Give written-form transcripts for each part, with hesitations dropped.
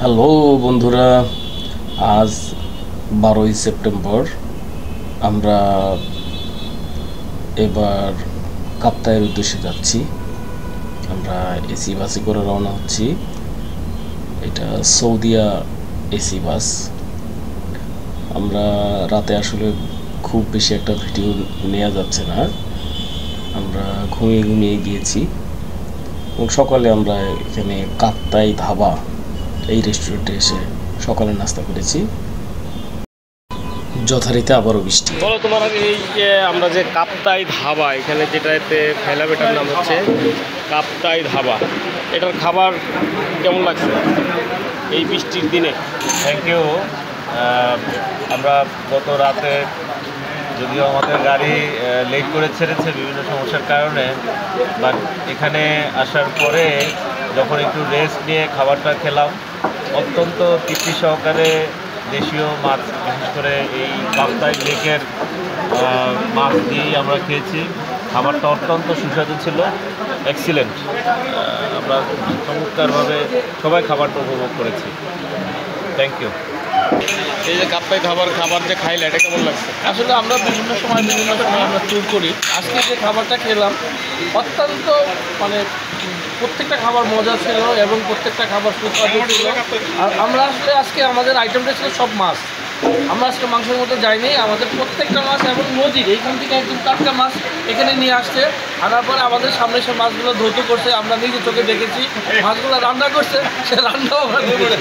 Hello বন্ধুরা, আজ 12ই September. আমরা এবার কাপ্তাইয়ের উদ্দেশ্যে যাচ্ছি। আমরা এসি বাসে করে রওনা হচ্ছি। এটা সৌদিয়া এসি বাস। আমরা রাতে আসলে খুব বেশি একটা ভিডিও নেওয়া যাচ্ছে না, আমরা ঘুমিয়ে গিয়েছি এবং সকালে আমরা এখানে কাপ্তাই ধাবা এই রেস্টুরেন্টে এসে সকালে নাস্তা করেছি। যথারীতি আবারও বৃষ্টি। বলো তোমার এই যে আমরা যে কাপ্তাই ধাবা, এখানে যেটাতে ফেলাম, এটার নাম হচ্ছে কাপ্তাই ধাবা। এটার খাবার কেমন লাগছে এই বৃষ্টির দিনে? Thank you. আমরা গত রাতে যদিও আমাদের গাড়ি লেট করে ছেড়েছে বিভিন্ন সমস্যার কারণে, বাট এখানে আসার পরে যখন একটু রেস্ট নিয়ে খাবারটা খেলাম, অত্যন্ত তৃপ্তি সহকারে দেশীয় মাছ, বিশেষ করে এই কাপ্তাই লেকের মাছ দিয়েই আমরা খেয়েছি। খাবারটা অত্যন্ত সুস্বাদু ছিল, এক্সিলেন্ট। আমরা চমৎকারভাবে সবাই খাবারটা উপভোগ করেছি। Thank you. এই যে কাপ্তাই ধাবার খাবার যে খাইলে, এটা কেমন লাগছে? আসলে আমরা বিভিন্ন সময় আমরা ট্যুর করি। আজকে যে খাবারটা খেলাম অত্যন্ত প্রত্যেকটা খাবার মজা ছিল এবং প্রত্যেকটা খাবার সুস্বাদু ছিল। আর আমরা আসলে আজকে আমাদের আইটেমটা ছিল সব মাছ। আমরা আজকে মাংসের মধ্যে যাইনি, আমাদের প্রত্যেকটা মাছ এবং নদীর এইখান থেকে একদম টাটকা মাছ এখানে নিয়ে আসছে। আনার পরে আমাদের সামনে সে মাছগুলো ধৌত করছে, আমরা নিজে চোখে দেখেছি। মাছগুলো রান্না করছে, সে রান্নাও আমরা দেখেছি।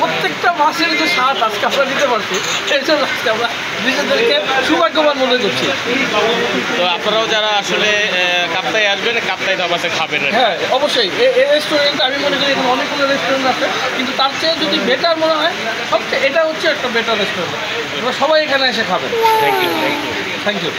প্রত্যেকটা মাছের যে স্বাদ আজকে আমরা নিতে পারছি, সেই জন্য আজকে আমরা নিজেদেরকে সৌভাগ্যবান মনে করছি। তো আপনারাও যারা আসলে কাপ্তাই আসবেন, কাপ্তাই ধাবাতে খাবেন। হ্যাঁ, অবশ্যই। এই রেস্টুরেন্ট আমি মনে করি এখানে অনেকগুলো রেস্টুরেন্ট আছে, কিন্তু তার চেয়ে যদি বেটার মনে হয় সবচেয়ে এটা হচ্ছে একটা বেটার রেস্টুরেন্ট। আমরা সবাই এখানে এসে খাবেন। Thank you. Thank you.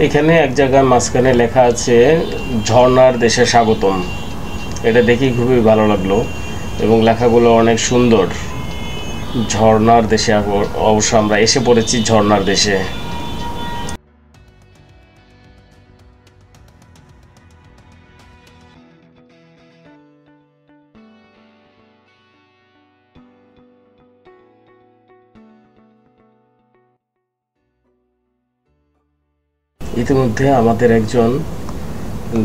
এখানে এক জায়গায় মাঝখানে লেখা আছে ঝর্ণার দেশে স্বাগতম। এটা দেখি খুবই ভালো লাগলো এবং লেখাগুলো অনেক সুন্দর। ঝর্ণার দেশে, অবশ্য আমরা এসে পড়েছি ঝর্ণার দেশে। ইতিমধ্যে আমাদের একজন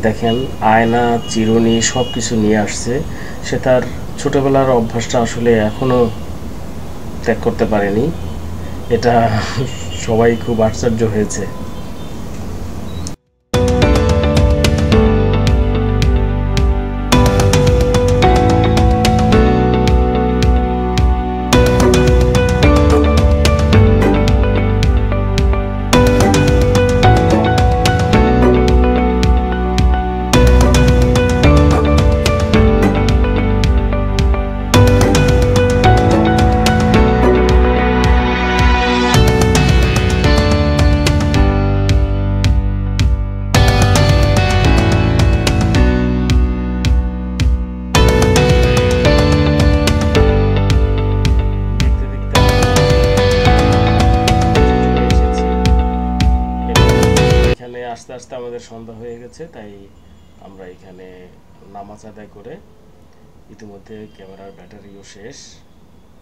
দেখেন আয়না, চিরুনি সব কিছু নিয়ে আসছে। সে তার ছোটবেলার অভ্যাসটা আসলে এখনো ত্যাগ করতে পারেনি। এটা সবাই খুব আশ্চর্য হয়েছে। আস্তে আস্তে আমাদের সন্ধ্যা হয়ে গেছে, তাই আমরা এখানে নামাজ আদায় করে ইতিমধ্যে ক্যামেরার ব্যাটারিও শেষ,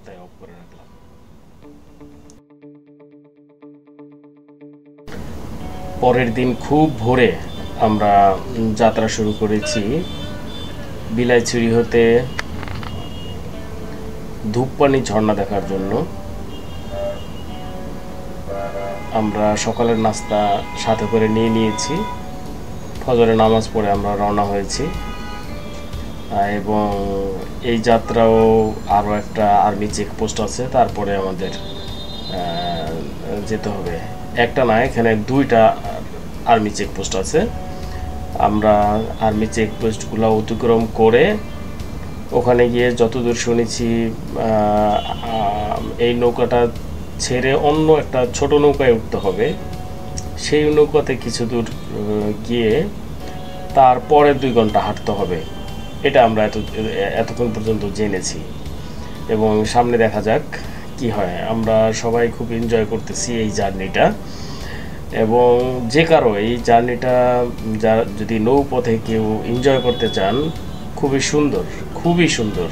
তাই অফ করে রাখলাম। পরের দিন খুব ভোরে আমরা যাত্রা শুরু করেছি বিলাইছড়ি হতে ধূপপানি ঝর্ণা দেখার জন্য। আমরা সকালের নাস্তা সাথে করে নিয়ে নিয়েছি, ফজরের নামাজ পড়ে আমরা রওনা হয়েছি। এবং এই যাত্রাও আরও একটা আর্মি চেকপোস্ট আছে, তারপরে আমাদের যেতে হবে। একটা না, এখানে 2টা আর্মি চেকপোস্ট আছে। আমরা আর্মি চেকপোস্টগুলো অতিক্রম করে ওখানে গিয়ে যতদূর শুনেছি এই নৌকাটা ছেড়ে অন্য একটা ছোট নৌকায় উঠতে হবে। সেই নৌকাতে কিছু দূর গিয়ে তারপরে 2 ঘন্টা হাঁটতে হবে। এটা আমরা এতক্ষণ পর্যন্ত জেনেছি এবং সামনে দেখা যাক কি হয়। আমরা সবাই খুব এনজয় করতেছি এই জার্নিটা, এবং যে কারো এই জার্নিটা যদি নৌপথে কেউ এনজয় করতে চান, খুবই সুন্দর, খুবই সুন্দর।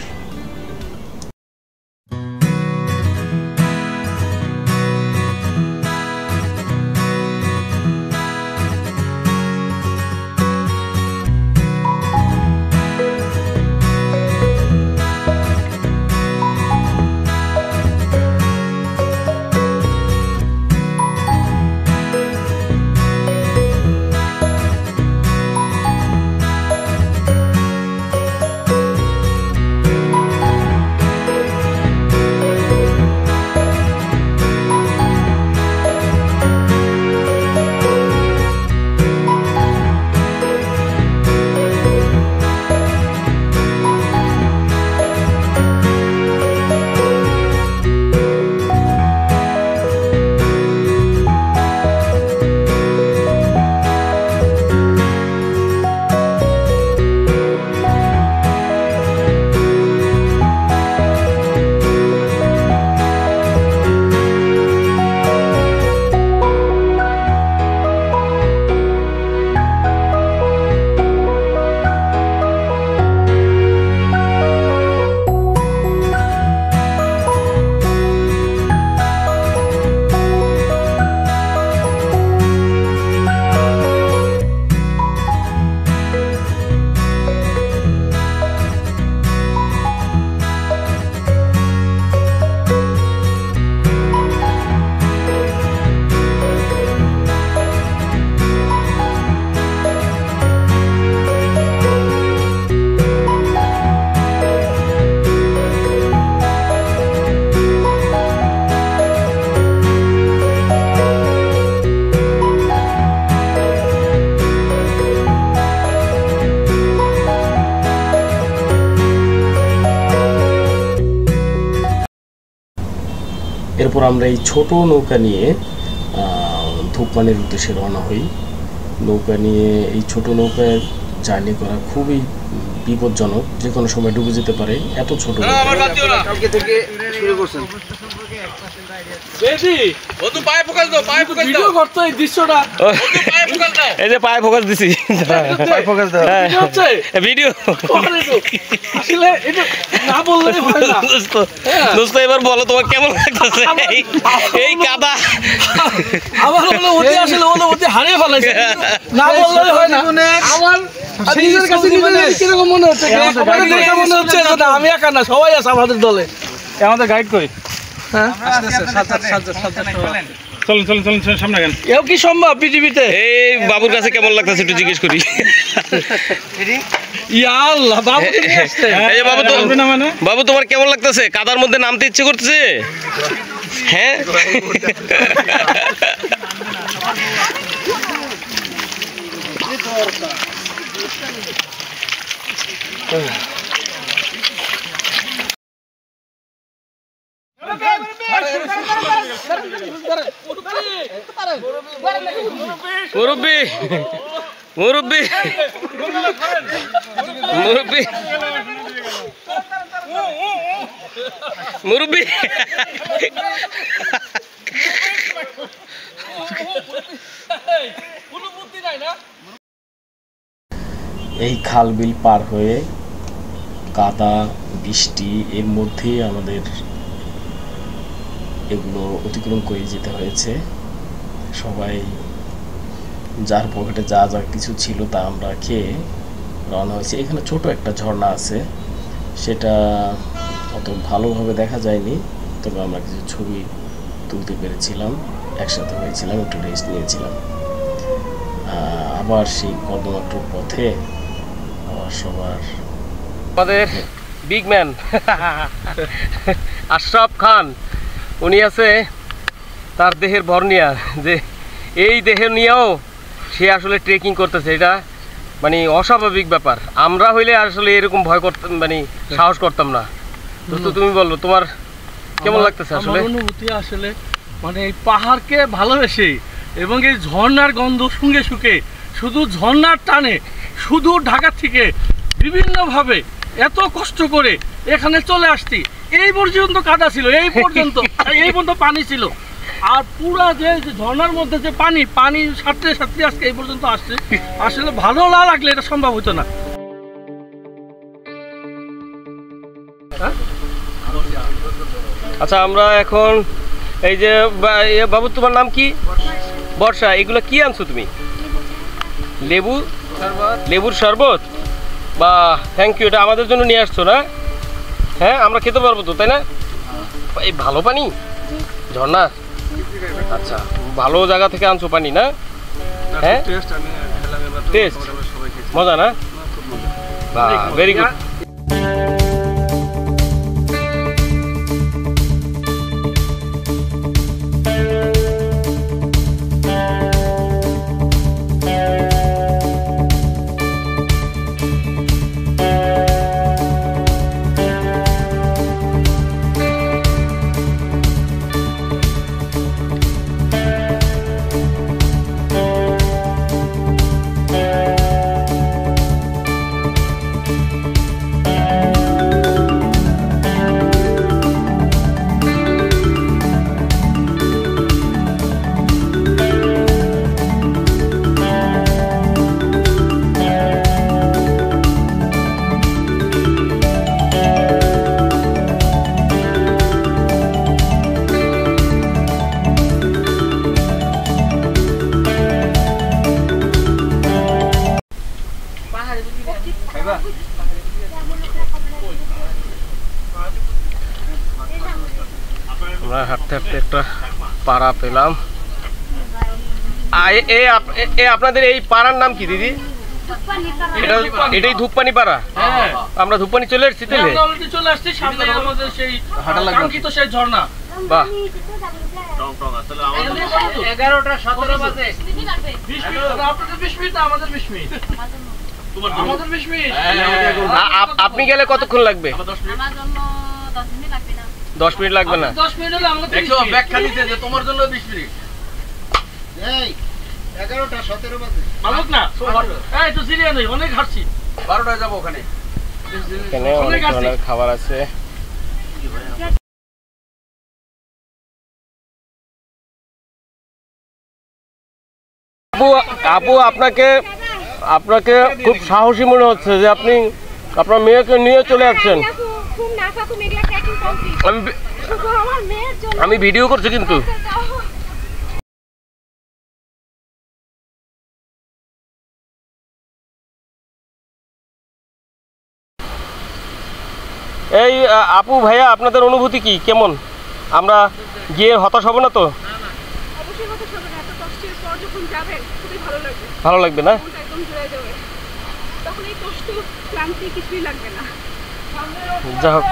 এরপর আমরা এই ছোট নৌকা নিয়ে ধূপপানির উদ্দেশ্যে রওনা হই। নৌকা নিয়ে এই ছোট নৌকায় জার্নি করা খুবই বিপজ্জনক, যে কোনো সময় ডুবে যেতে পারে। এত ছোট কালকে থেকে শুরু করছেন এই যে পায়ে ফোকাস দিছি ভিডিও দোস্ত এবার বলো তোমার কেমন লাগতেছে এই কাদা আমার হলো ওটি আসলে ওটি হারিয়ে ফেলাইছে না বললে হয় না আমার নিজের কাছে নিজের কিরকম মনে হচ্ছে মনে হচ্ছে আমি একা না সবাই আছে আমাদের দলে আমাদের গাইড করি হ্যাঁ চলুন চলুন চলুন সামনে গেল এও কি সম্ভব পৃথিবীতে এই বাবুর কাছে কেমন লাগতেছে একটু জিজ্ঞেস করি ইয়া আল্লাহ বাবু তুমি আসছে এই বাবু তো বাবু তোমার কেমন লাগতেছে কাদার মধ্যে নামতে ইচ্ছে করতেছে হ্যাঁ মুরব্বি মুরব্বি মুরব্বি মুরব্বি এই খাল বিল পার হয়ে কাদা বৃষ্টি এর মধ্যেই আমাদের এগুলো অতিক্রম করে যেতে হয়েছে। সবাই যার পকেটে যা যা কিছু ছিল তা আমরা খেয়ে রওনা হয়েছে। এখানে ছোট একটা ঝর্ণা আছে, সেটা অত ভালোভাবে দেখা যায়নি, তবে আমরা কিছু ছবি তুলতে পেরেছিলাম, একসাথে হয়েছিলাম, একটু রেস্ট নিয়েছিলাম। আবার সেই কদমাট্টুর পথে আবার সবার আমাদের বিগ ম্যান আশরাফ খান উনি আছে তার দেহের ভর নিয়ে, যে এই দেহের নিয়েও সে আসলে ট্রেকিং করতেছে, এটা মানে অস্বাভাবিক ব্যাপার। আমরা হইলে আসলে এরকম ভয় করতাম, মানে সাহস করতাম না। তো তুমি বলো তোমার কেমন লাগতেছে? আসলে অনুভূতি আসলে মানে এই পাহাড়কে ভালোবেসে এবং এই ঝর্ণার গন্ধ শুঁকে শুঁকে শুধু ঝর্ণার টানে শুধু ঢাকা থেকে বিভিন্নভাবে এত কষ্ট করে এখানে চলে আসছি। এই পর্যন্ত কাদা ছিল, এই পর্যন্ত পানি ছিল, আর পুরা যে ঝর্ণার মধ্যে যে পানি সাঁতরে সাঁতরে আজকে এই পর্যন্ত আসছে। আসলে ভালো না লাগলে এটা সম্ভব হতো না। আচ্ছা আমরা এখন এই যে বাবু তোমার নাম কি? বর্ষা। এগুলো কি আনছো তুমি? লেবুর শরবত। বা থ্যাংক ইউ, এটা আমাদের জন্য নিয়ে আসছো না? হ্যাঁ আমরা খেতে পারবো তো, তাই না? এই ভালো পানি ঝর্ণা, আচ্ছা ভালো জায়গা থেকে আনছো পানি না? হ্যাঁ টেস্ট মজা না? বাহ ভেরি গুড। আমরা হাঁটতে হাঁটতে একটা পাড়া পেলাম। আপনাদের এই পাড়ার নাম কি দিদি? এটাই ধূপপানি পাড়া। আমরা ধূপপানি চলে এসেছি, চলে আসছি সামনে আমাদের সেই কাঙ্ক্ষিত সেই ঝর্ণা। বাহ 11টা 17 বাজে 20 মিনিট আপনাদের 20 মিনিট আমাদের 20 মিনিট আমাদের 20 মিনিট। আপনি গেলে কতক্ষণ লাগবে? আমার জন্য 10 মিনিট লাগবে না। 10 মিনিট লাগবে না? 10 মিনিট হলে আমাদের 30 মিনিট। ব্যাখ্যা দিতে যে তোমার জন্য 20 মিনিট। 11টা 17 বাজে ভালো না এই তো সিরিয়া নেই অনেক হাঁটছি 12টায় যাব ওখানে এখানে অনেক ধরনের খাবার আছে। আপু আপনাকে আপনাকে খুব সাহসী মনে হচ্ছে যে আপনি আপনার মেয়েকে নিয়ে চলে আসছেন। আমি ভিডিও করছি কিন্তু। এই আপু ভাইয়া আপনাদের অনুভূতি কি কেমন? আমরা গিয়ে হতাশ হব না তো? ভালো লাগবে না? যাই হোক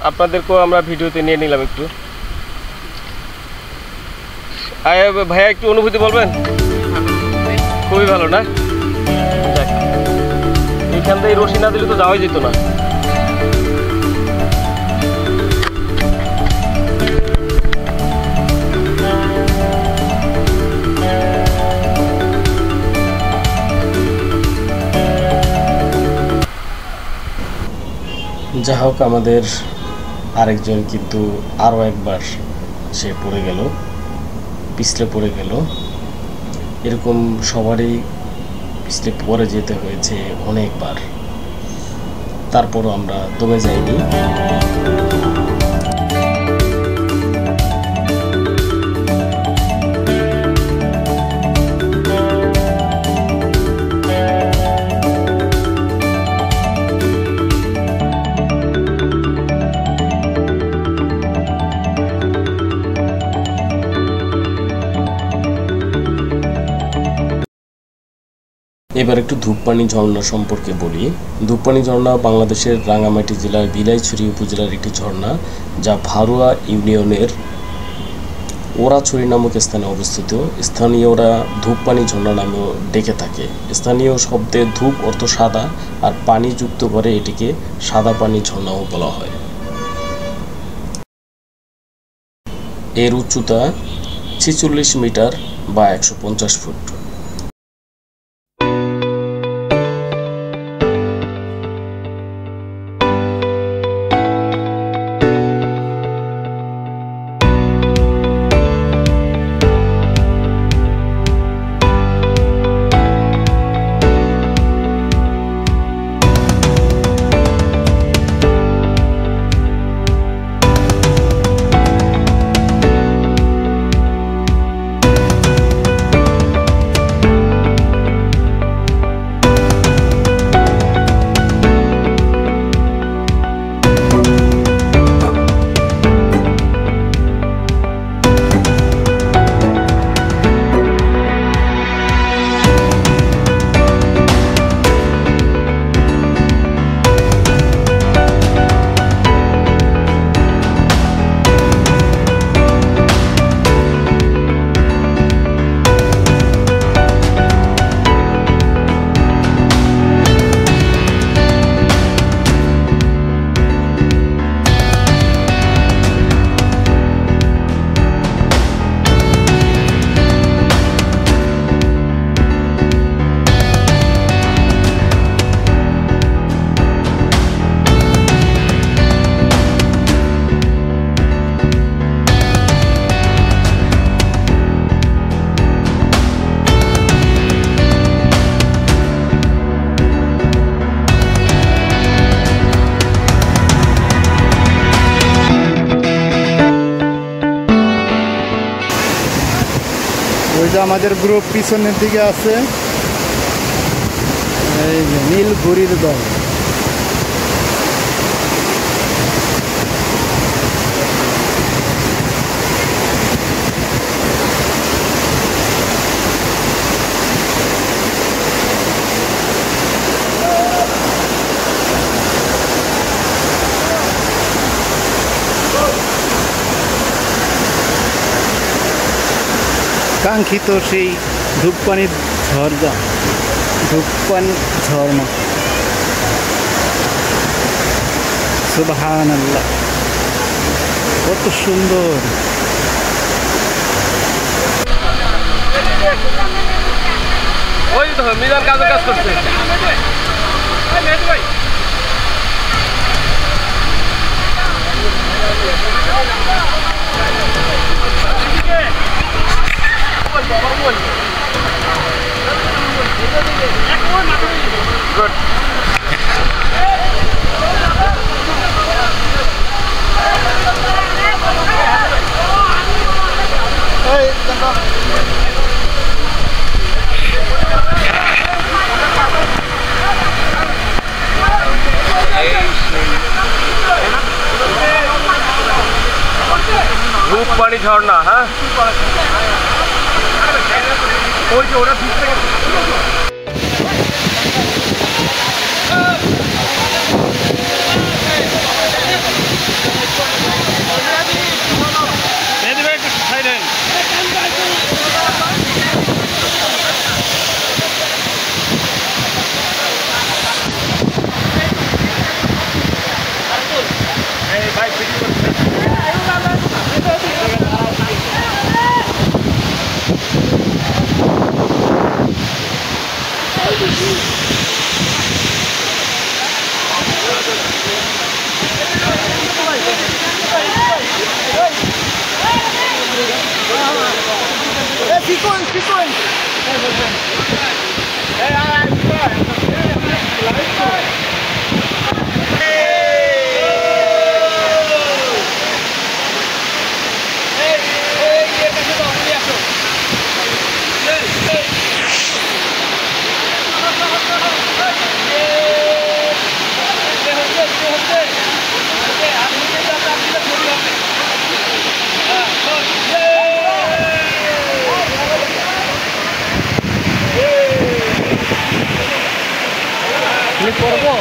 আপনাদেরকেও আমরা ভিডিওতে নিয়ে নিলাম একটু। ভাইয়া একটু অনুভূতি বলবেন? খুবই ভালো না? যাক, এইখান থেকে রশি না দিলে তো যাওয়াই যেত না। যা হোক আমাদের আরেকজন কিন্তু আরও একবার সে পড়ে গেল, পিছলে পড়ে গেল। এরকম সবারই পিছলে পড়ে যেতে হয়েছে অনেকবার, তারপরও আমরা দমে যাইনি। এবার একটু ধূপপানি ঝর্ণা সম্পর্কে বলি। ধূপপানি ঝর্ণা বাংলাদেশের রাঙ্গামাটি জেলার বিলাইছড়ি উপজেলার একটি ঝর্ণা, যা ভারুয়া ইউনিয়নের ওরাছড়ি নামক স্থানে অবস্থিত। স্থানীয়রা ধূপপানি ঝর্ণা নামেও ডেকে থাকে। স্থানীয় শব্দে ধূপ অর্থ সাদা আর পানি যুক্ত করে এটিকে সাদা পানি ঝর্ণাও বলা হয়। এর উচ্চতা 46 মিটার বা 150 ফুট। ওই যে আমাদের গ্রুপ পিছনের দিকে আছে, এই যে নীল ঘুড়ির দল। কাঙ্ক্ষিত সেই ধূপপানির ঝর্ণা, ধূপপানি ঝর্ণা। সুবহানাল্লাহ, কত সুন্দর। ওই তো মিজান কাজের কাজ করছে। রূপবাণী ঝর্ণা, হ্যাঁ ওই যে ওরা করবো।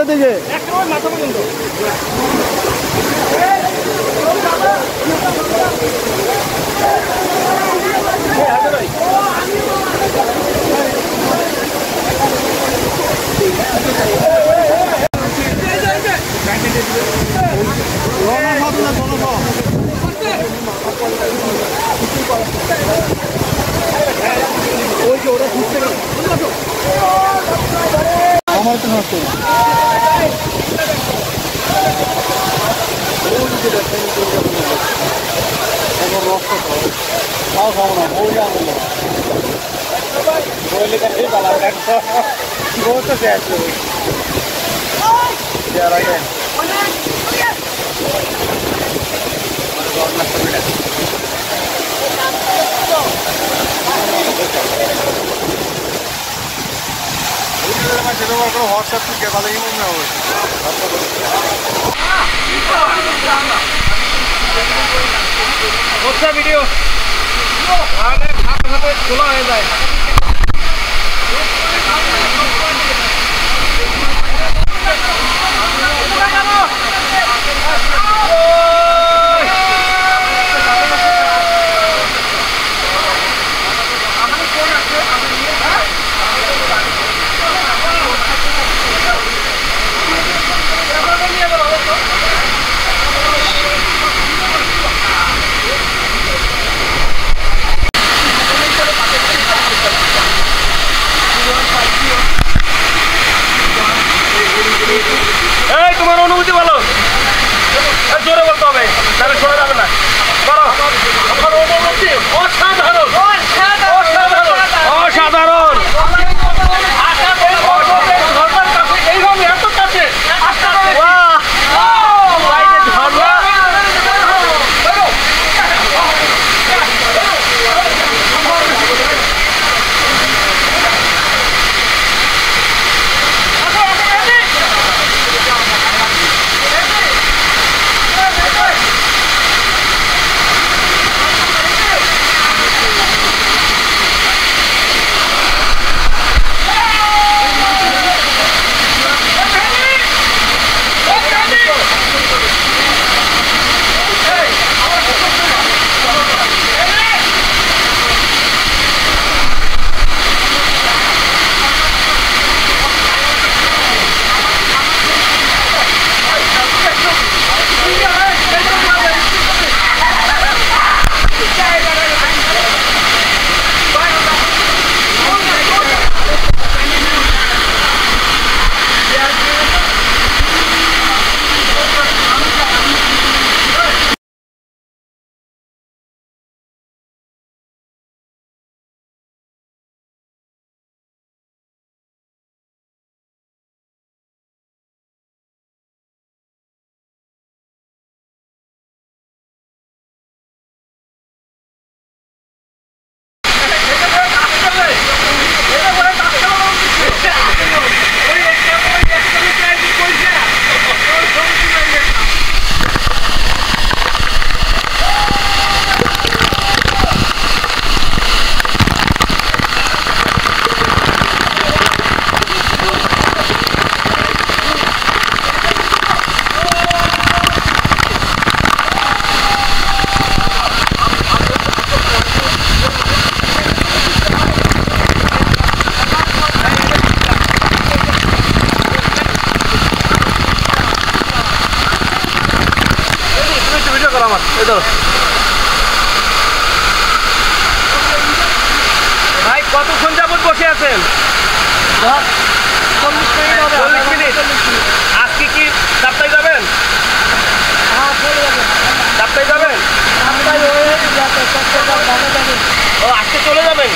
দিকে মাথা পর্যন্ত আমার তো নষ্ট খাও খাবো না বই যাবো না বইলে কাছে পালা বহুত তো শেষ হোয়াটসঅ্যাপ থেকে ভালো মনে হবে ভিডিও খোলা হয়ে যায়। ভাই কতক্ষণ যাবত বসে আছেন? 40 মিনিট। আজকে কি চারটায় যাবেন? চারটায় যাবেন? ও আজকে চলে যাবেন?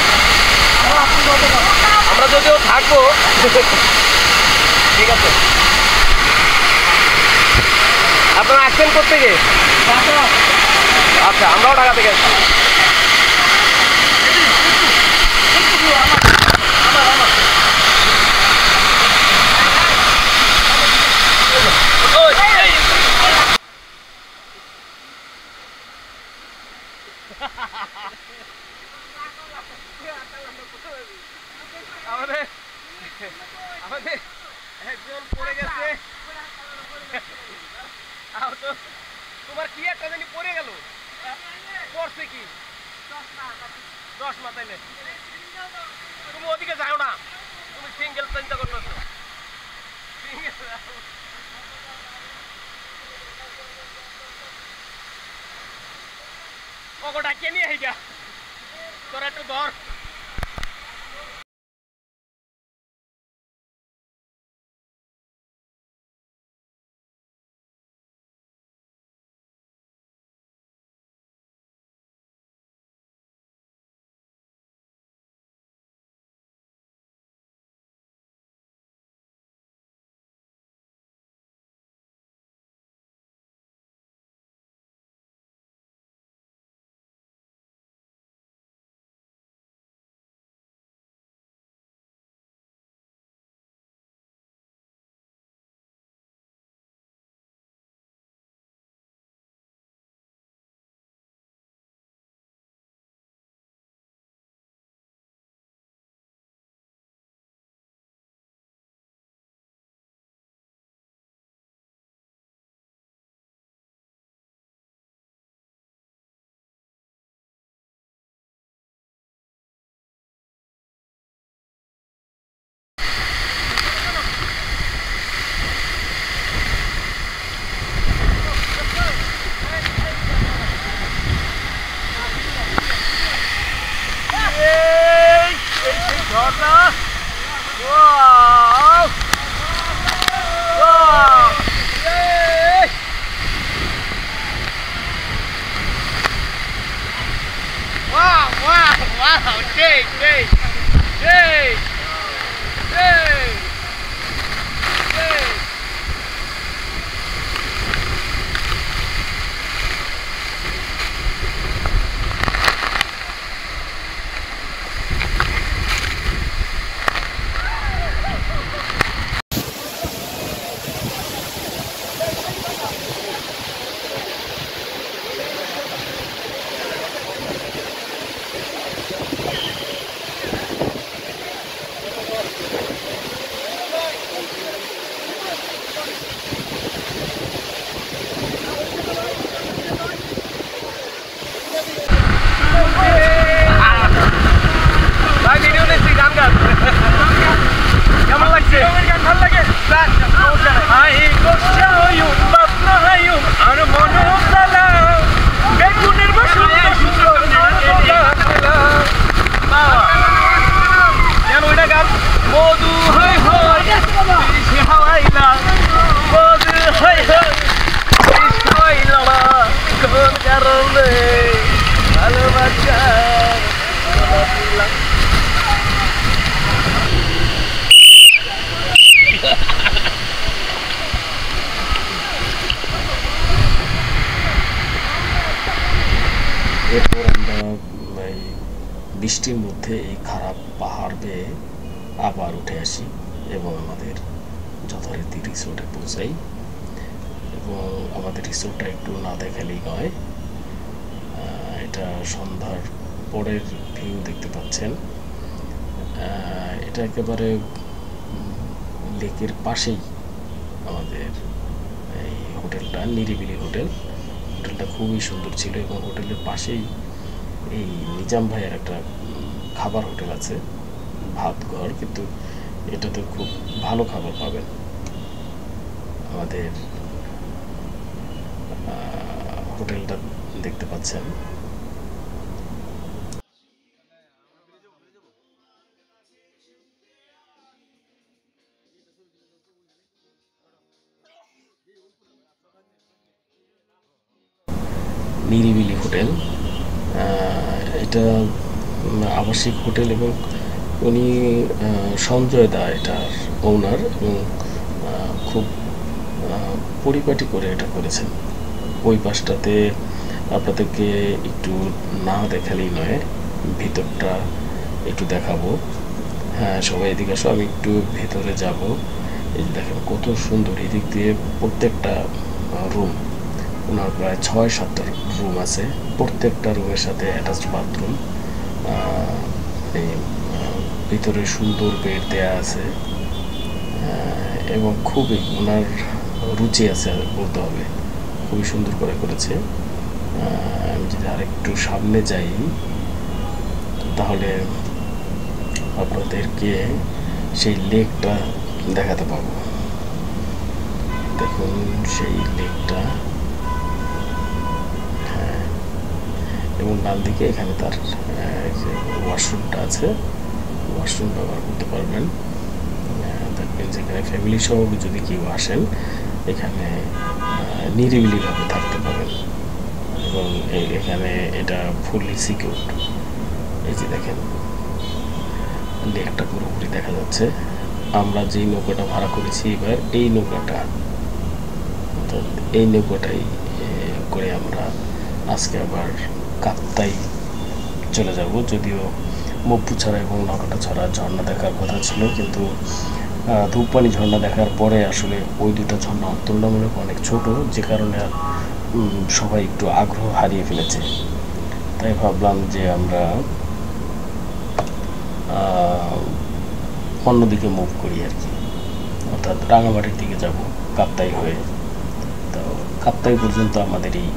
আমরা যদিও থাকবো। ঠিক আছে। আপনারা আসছেন কোত্থেকে? আচ্ছা, আমরাও ঢাকা থেকে আসছি। আমাদের একজন পড়ে গেছে। তোমার কি একটা জানি পড়ে গেল, পড়ছে কি? চশমা। তাইলে তুমি ওদিকে যাও না, তুমি সিঙ্গেল চিন্তা করতেছো। ওটা কে নিয়ে আইগা তোরা একটু ধর। এরপর আমরা এই বৃষ্টির মধ্যে এই খারাপ পাহাড় বেয়ে আবার উঠে আসি এবং আমাদের যথারীতি রিসোর্টে পৌঁছাই। এবং আমাদের রিসোর্টটা একটু না দেখালেই নয়। এটা সন্ধ্যার পরের ভিউ দেখতে পাচ্ছেন। এটা একেবারে লেকের পাশেই আমাদের এই হোটেলটা, নিরিবিলি হোটেল। হোটেলটা খুবই সুন্দর ছিল এবং হোটেলের পাশেই এই নিজাম ভাইয়ের একটা খাবার হোটেল আছে, ভাত ঘর, কিন্তু এটাতে খুব ভালো খাবার পাবেন। আমাদের হোটেলটা দেখতে পাচ্ছেন। নিরিবিলি হোটেল, এটা আবাসিক হোটেল এবং উনি সঞ্জয় দা এটার ওনার, এবং খুব পরিপাটি করে এটা করেছেন। ওই পাশটাতে আপনাদেরকে একটু না দেখালেই নয়, ভিতরটা একটু দেখাবো। হ্যাঁ, সবাই এদিকে আসো, আমি একটু ভেতরে যাব। এই যে দেখেন কত সুন্দর, এদিক দিয়ে প্রত্যেকটা রুম, ওনার প্রায় 6-7টা রুম আছে, প্রত্যেকটা রুমের সাথে অ্যাটাচড বাথরুম। ভিতরে সুন্দর বেড দেয়া আছে, এবং খুবই ওনার রুচি আছে বলতে হবে, খুবই সুন্দর করে করেছে। আমি যদি আরেকটু সামনে যাই তাহলে আপনাদেরকে সেই লেকটা দেখাতে পাবো। দেখুন সেই লেকটা, হ্যাঁ, এবং ডান দিকে এখানে তার যে ওয়াশরুমটা আছে, ওয়াশরুম ব্যবহার করতে পারবেন। দেখবেন যেখানে ফ্যামিলি সহ যদি কেউ আসেন এখানে নিরিবিলিভাবে থাকতে পারেন, এবং এখানে এটা ফুললি সিকিউরড। এই যে দেখেন লেকটা পুরোপুরি দেখা যাচ্ছে। আমরা যেই নৌকাটা ভাড়া করেছি এবার, এই নৌকাটা, অর্থাৎ এই নৌকাটাই করে আমরা আজকে আবার কাপ্তাই চলে যাব। যদিও মপুছাড়া এবং নৌকাটাছড়া ঝর্ণা দেখার কথা ছিল, কিন্তু ধূপপানি ঝর্ণা দেখার পরে আসলে ওই দুটো ঝর্ণা তুলনামূলক অনেক ছোট, যে কারণে সবাই একটু আগ্রহ হারিয়ে ফেলেছে। তাই ভাবলাম যে আমরা অন্যদিকে মুভ করি আর কি, অর্থাৎ রাঙামাটির দিকে যাব কাপ্তাই হয়ে। তো কাপ্তাই পর্যন্ত আমাদের এই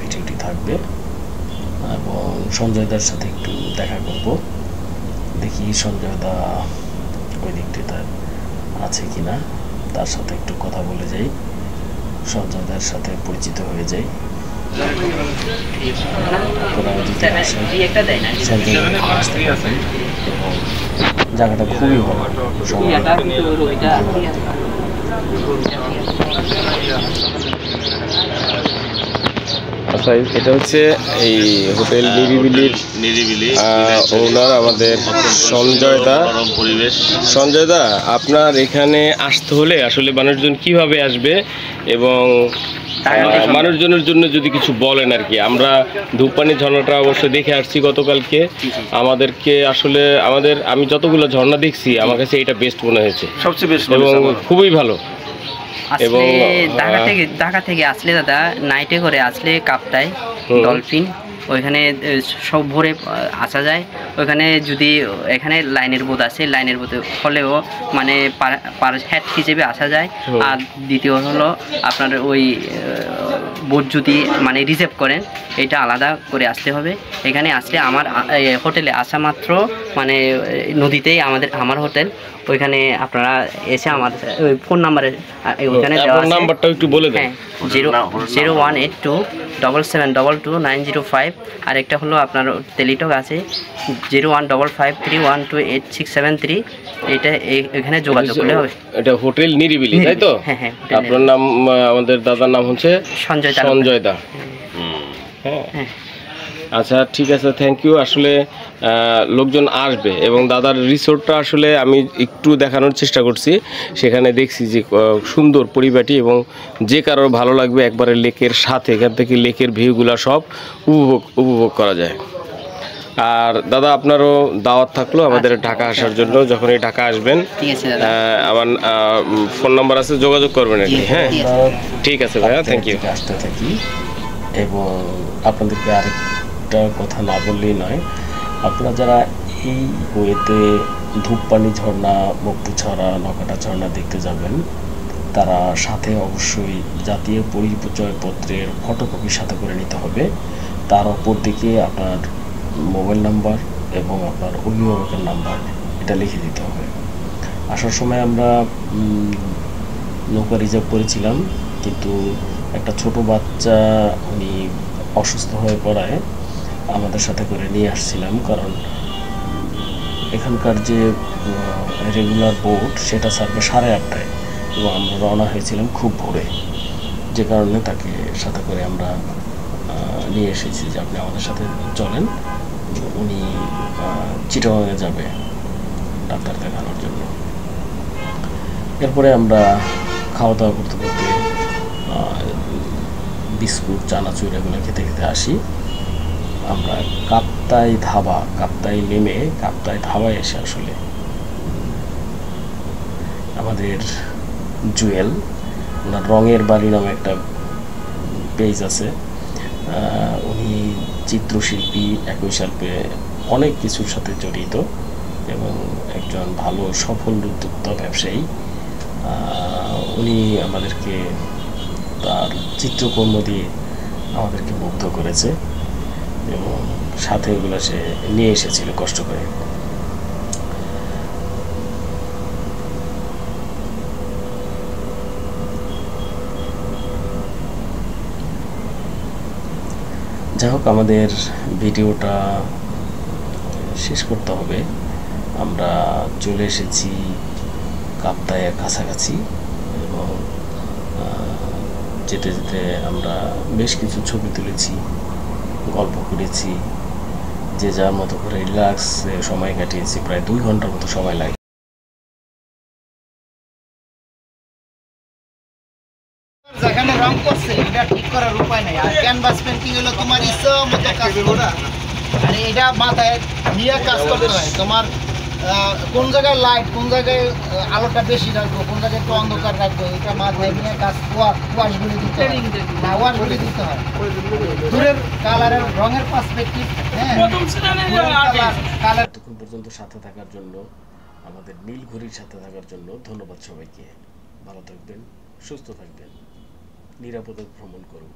ভিডিওটি থাকবে, এবং সঞ্জয়দার সাথে একটু দেখা করব। দেখি সঞ্জয়দা ওই দিকটি তার আছে কিনা, তার সাথে একটু কথা বলে যাই, সঞ্জয়দার সাথে পরিচিত হয়ে যাই। এবং জায়গাটা খুবই ভালো, আচ্ছা, এটা হচ্ছে এই হোটেল নিরিবিলি ওনার আমাদের সঞ্জয় দা। পরিবেশ। সঞ্জয় দা, আপনার এখানে আসতে হলে আসলে মানুষজন কিভাবে আসবে এবং মানুষজনের জন্য যদি কিছু বলেন আর কি। আমরা ধূপপানি ঝর্ণাটা অবশ্যই দেখে আসছি গতকালকে, আমাদেরকে আসলে আমি যতগুলো ঝর্ণা দেখছি আমার কাছে এটা বেস্ট মনে হয়েছে, সবচেয়ে বেস্ট এবং খুবই ভালো। এবং ঢাকা থেকে আসলে দাদা নাইটে করে আসলে কাপ্তাই ডলফিন, ওইখানে সব ভোরে আসা যায়। ওইখানে যদি এখানে লাইনের বোট আছে, লাইনের বোটে হলেও মানে পার হেড হিসেবে আসা যায়। আর দ্বিতীয় হলো আপনার ওই বোট যদি মানে রিজার্ভ করেন, এটা আলাদা করে আসতে হবে। এখানে আসলে আমার হোটেলে আসা মাত্র মানে নদীতেই আমার হোটেল, ওইখানে আপনারা এসে আমার ওই ফোন নাম্বারে ওইখানে নাম্বারটা একটু বলে দেন। 018277229005। আর একটা হলো আপনার টেলিটক আছে 0155312867 এটা এখানে যোগাযোগ করলে হবে। এটা হোটেল নিরিবিলি, তাই তো? হ্যাঁ হ্যাঁ। আপনার নাম, আমাদের দাদার নাম হচ্ছে সঞ্জয় দা। হ্যাঁ, আচ্ছা ঠিক আছে, থ্যাংক ইউ। আসলে লোকজন আসবে, এবং দাদার রিসোর্টটা আসলে আমি একটু দেখানোর চেষ্টা করছি। সেখানে দেখছি যে সুন্দর পরিপাটি, এবং যে কারোর ভালো লাগবে একবারে লেকের সাথে, এখান থেকে লেকের ভিউগুলো সব উপভোগ করা যায়। আর দাদা, আপনারও দাওয়াত থাকলো আমাদের ঢাকা আসার জন্য। যখনই ঢাকা আসবেন আমার ফোন নাম্বার আছে, যোগাযোগ করবেন আর কি। হ্যাঁ ঠিক আছে ভাইয়া, থ্যাংক ইউ। আসতে থাকি, এবং আপনাদেরকে আরেকটা কথা না বললেই নয়, আপনারা যারা এই ওয়েতে ধূপপানি ঝর্ণা, মপুছাড়া, নকাটা ঝর্ণা দেখতে যাবেন, তারা সাথে অবশ্যই জাতীয় পরিচয়পত্রের ফটোকপি সাথে করে নিতে হবে। তার অপর দিকে আপনার মোবাইল নাম্বার এবং আপনার অভিভাবকের নাম্বার এটা লিখে দিতে হবে। আসার সময় আমরা নৌকা রিজার্ভ করেছিলাম, কিন্তু একটা ছোট বাচ্চা উনি অসুস্থ হয়ে পড়ায় আমাদের সাথে করে নিয়ে আসছিলাম, কারণ এখানকার যে রেগুলার বোট সেটা ছাড়বে 8:30টায় এবং আমরা রওনা হয়েছিলাম খুব ভোরে, যে কারণে তাকে সাথে করে আমরা নিয়ে এসেছি যে আপনি আমাদের সাথে চলেন। উনি চিটাগাংয়ে যাবে ডাক্তার দেখানোর জন্য। এরপরে আমরা খাওয়া দাওয়া করতে করতে বিস্কুট চানাচুর এগুলো খেতে খেতে আসি। আমরা কাপ্তাই ধাবা, কাপ্তাই নেমে কাপ্তাই ধাবায় এসে আসলে আমাদের জুয়েল, ওনার রঙের বাড়ি নামে একটা পেজ আছে, উনি চিত্রশিল্পী, একই সাথে অনেক কিছুর সাথে জড়িত এবং একজন ভালো সফল উদ্যোক্তা ব্যবসায়ী। উনি আমাদেরকে তার চিত্রকর্ম দিয়ে আমাদেরকে মুগ্ধ করেছে এবং সাথে এগুলো সে নিয়ে এসেছিল কষ্ট করে। যাই হোক, আমাদের ভিডিওটা শেষ করতে হবে। আমরা চলে এসেছি কাপ্তাইয়ের কাছাকাছি এবং যেতে যেতে আমরা বেশ কিছু ছবি তুলেছি, গল্প করেছি, যে যার মতো করে রিল্যাক্সে সময় কাটিয়েছি। প্রায় 2 ঘন্টার মতো সময় লাগে। যেখানে রং করছে এটা ঠিক করার উপায় নেই। আর ক্যানভাস পেন্টিং হলো তোমার ইচ্ছা মতো কাজ করা, আর এটা মাথায় নিয়ে কাজ করতে হয়। তোমার কোন জায়গায় লাইট, কোন জায়গায় আলোটা বেশি রাখবো, কোন জায়গায় একটু অন্ধকার রাখবো, এটা মাথায় নিয়ে কাজ ওয়াশগুলি দিতে হয়। না, ওয়াশগুলি দিতে হয় দূরের কালারের রঙের পার্সপেক্টিভ। হ্যাঁ, কালার। এতক্ষণ পর্যন্ত সাথে থাকার জন্য, আমাদের নীল ঘড়ির সাথে থাকার জন্য ধন্যবাদ সবাইকে। ভালো থাকবেন, সুস্থ থাকবেন, নিরাপদে ভ্রমণ করুন।